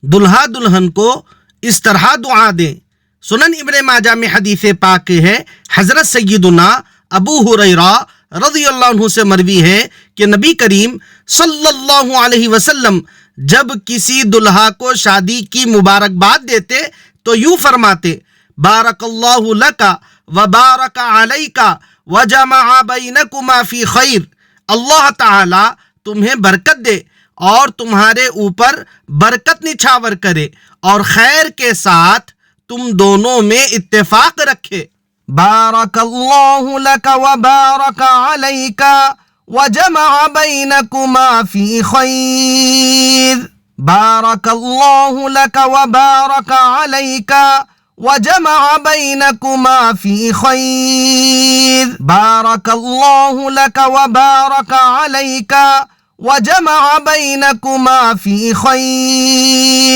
दुल्हा दुल्हन को इस तरह दुआ दें। सुनन इब्ने माजा में हदीस पाक है, हजरत सय्यदुना अबू हुरैरा रज़ियल्लाहु अन्हु से मरवी है कि नबी करीम सल्लल्लाहु अलैहि वसल्लम जब किसी दुल्हा को शादी की मुबारकबाद देते तो यूं फरमाते, बारकल्लाहु लका व बारक अलैका व जमा बैनकुमा फी खैर। अल्लाह ताला तुम्हें बरकत दे और तुम्हारे ऊपर बरकत निछावर करे और खैर के साथ तुम दोनों में इत्तेफाक रखे। बारकल्लाहु लका व बारक अलैका व जमा बैनकुमा फी खैर। बारकल्लाहु लका व बारक अलैका व जमा बैनकुमा फी खैर। बारकल्लाहु लका व बारक अलैका व जमा बैनकुमा फी खैर।